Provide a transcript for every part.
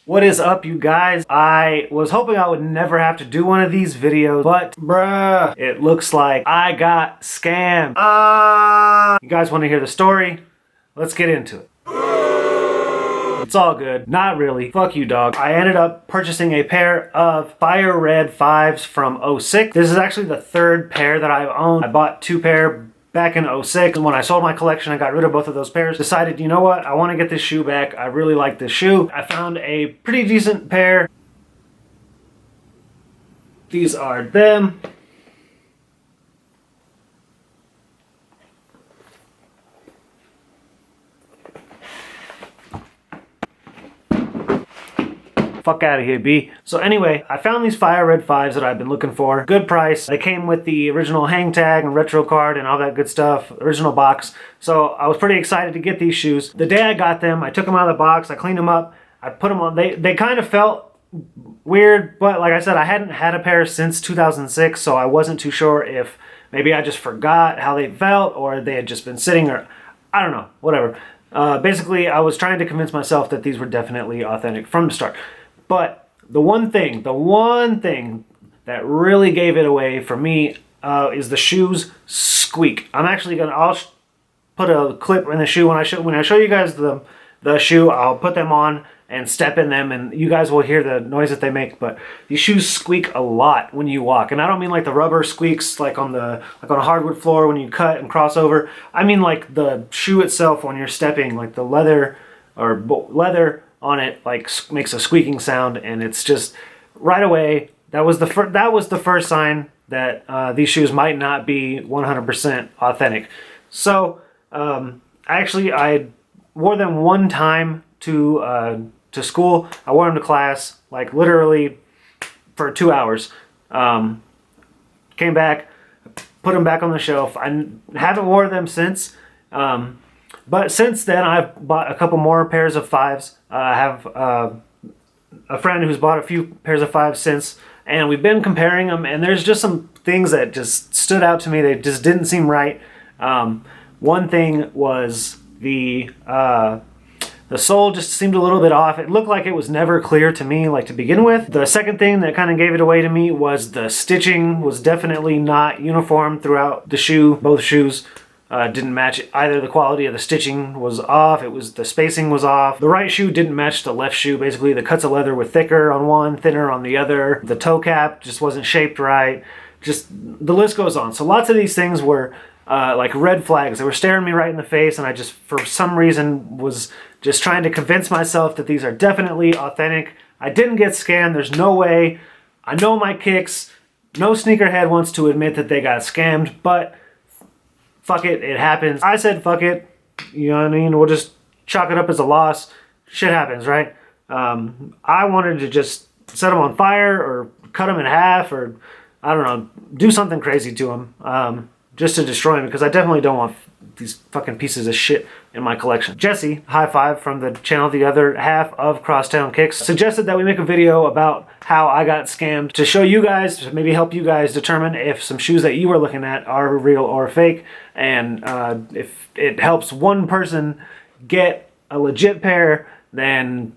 What is up, you guys? I was hoping I would never have to do one of these videos, but bruh, it looks like I got scammed. You guys want to hear the story? Let's get into it. It's all good. Not really. Fuck you, dog. I ended up purchasing a pair of fire red 5s from 06. This is actually the third pair that I've owned. I bought two pair back in 06, and when I sold my collection, I got rid of both of those pairs. Decided, you know what? I want to get this shoe back. I really like this shoe. I found a pretty decent pair. These are them. Fuck out of here, B. So anyway, I found these fire red 5s that I've been looking for. Good price. They came with the original hang tag and retro card and all that good stuff. Original box. So I was pretty excited to get these shoes. The day I got them, I took them out of the box. I cleaned them up. I put them on. They kind of felt weird, but like I said, I hadn't had a pair since 2006, so I wasn't too sure if maybe I just forgot how they felt or they had just been sitting, or I don't know, whatever. Basically, I was trying to convince myself that these were definitely authentic from the start. But the one thing that really gave it away for me is the shoes squeak. I'll put a clip in the shoe when I show you guys the shoe. I'll put them on and step in them, and you guys will hear the noise that they make. But these shoes squeak a lot when you walk, and I don't mean like the rubber squeaks like on a hardwood floor when you cut and cross over. I mean like the shoe itself when you're stepping, like the leather on it like makes a squeaking sound, and it's just right away. That was the first sign that these shoes might not be 100% authentic. So I wore them one time to school. I wore them to class, like literally for 2 hours. Came back, put them back on the shelf. I haven't worn them since. But since then, I've bought a couple more pairs of 5s. I have a friend who's bought a few pairs of 5s since, and we've been comparing them, and there's just some things that just stood out to me. They just didn't seem right. One thing was the sole just seemed a little bit off. It looked like it was never clear to me, like to begin with. The second thing that kind of gave it away to me was the stitching was definitely not uniform throughout the shoe. Both shoes didn't match it. Either the quality of the stitching was off, the spacing was off. The right shoe didn't match the left shoe. Basically, the cuts of leather were thicker on one, thinner on the other. The toe cap just wasn't shaped right. Just the list goes on. So lots of these things were like red flags. They were staring me right in the face, and I just, for some reason, was just trying to convince myself that these are definitely authentic. I didn't get scammed. There's no way. I know my kicks. No sneakerhead wants to admit that they got scammed, but fuck it, it happens. I said fuck it, you know what I mean? We'll just chalk it up as a loss. Shit happens, right? I wanted to just set them on fire or cut them in half, or I don't know, do something crazy to them just to destroy them, because I definitely don't want these fucking pieces of shit in my collection. Jesse, high five from the channel, the other half of Crosstown Kicks, suggested that we make a video about how I got scammed to show you guys, to maybe help you guys determine if some shoes that you are looking at are real or fake, and if it helps one person get a legit pair, then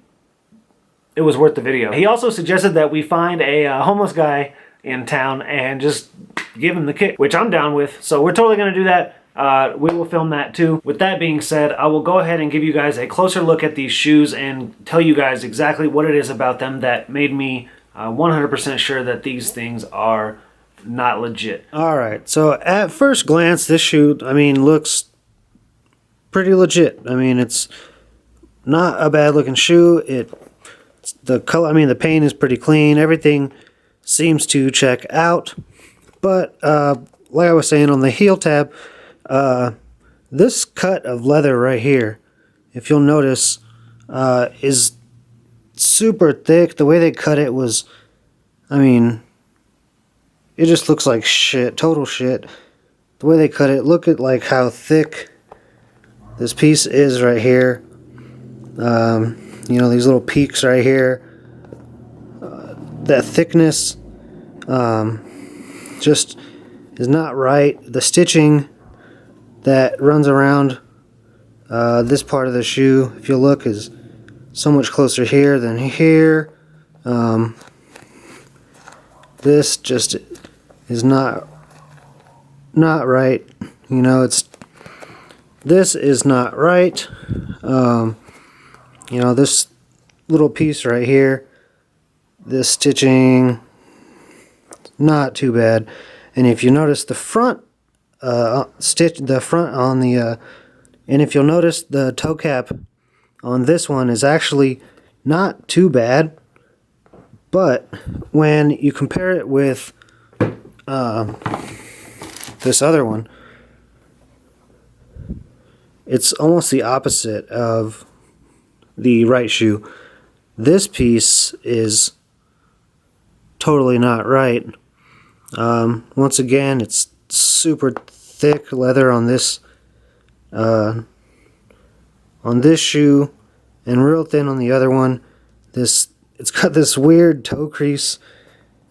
it was worth the video. He also suggested that we find a homeless guy in town and just give him the kick, which I'm down with, so we're totally gonna do that. We will film that too. With that being said, I will go ahead and give you guys a closer look at these shoes and tell you guys exactly what it is about them that made me 100% sure that these things are not legit. Alright, so at first glance, this shoe, I mean, looks pretty legit. I mean, it's not a bad looking shoe. The color, I mean, the paint is pretty clean. Everything seems to check out. But like I was saying, on the heel tab, this cut of leather right here, if you'll notice, is super thick. The way they cut it was, I mean, it just looks like shit, total shit. The way they cut it, look at like how thick this piece is right here. You know, these little peaks right here. That thickness just is not right. The stitching that runs around this part of the shoe, if you look, is so much closer here than here. This just is not right. You know, this is not right. You know, this little piece right here, this stitching, not too bad. And if you notice the front on the and if you'll notice the toe cap on this one is actually not too bad, but when you compare it with this other one, it's almost the opposite of the right shoe. This piece is totally not right. Once again, it's super thick leather on this shoe and real thin on the other one. It's got this weird toe crease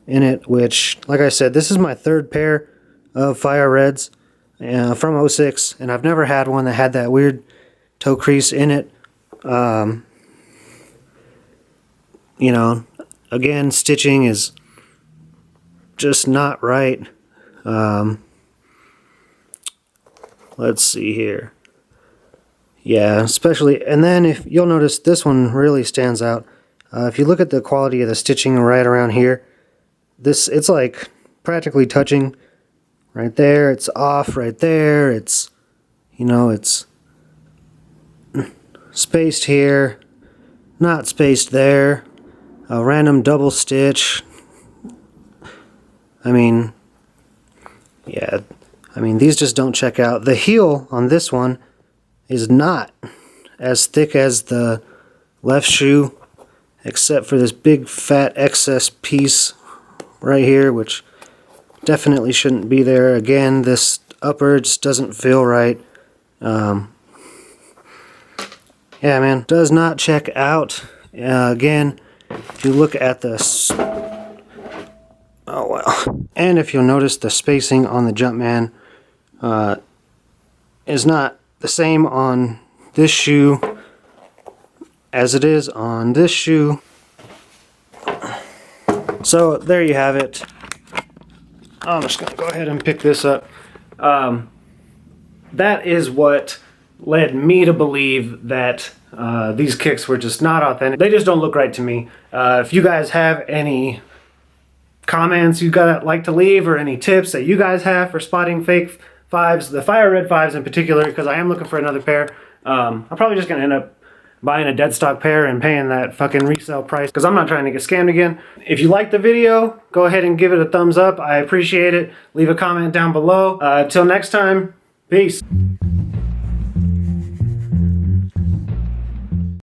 in it, which, like I said, this is my third pair of Fire Reds from 06, and I've never had one that had that weird toe crease in it. You know, again, stitching is just not right. Let's see here. Yeah, especially, and then if you'll notice, this one really stands out. If you look at the quality of the stitching right around here, it's like practically touching right there. It's off right there. It's, you know, it's spaced here, not spaced there. A random double stitch. I mean, yeah, I mean, these just don't check out. The heel on this one is not as thick as the left shoe, except for this big fat excess piece right here, which definitely shouldn't be there. Again, this upper just doesn't feel right. Yeah, man, does not check out. Again, if you look at the oh well, and if you'll notice, the spacing on the Jumpman is not the same on this shoe as it is on this shoe. So there you have it. I'm just gonna go ahead and pick this up. That is what led me to believe that these kicks were just not authentic. They just don't look right to me. If you guys have any comments you like to leave, or any tips that you guys have for spotting fake fives, the Fire Red 5s in particular, because I am looking for another pair. I'm probably just gonna end up buying a dead stock pair and paying that fucking resale price, because I'm not trying to get scammed again. If you liked the video, go ahead and give it a thumbs up. I appreciate it. Leave a comment down below. Till next time, peace.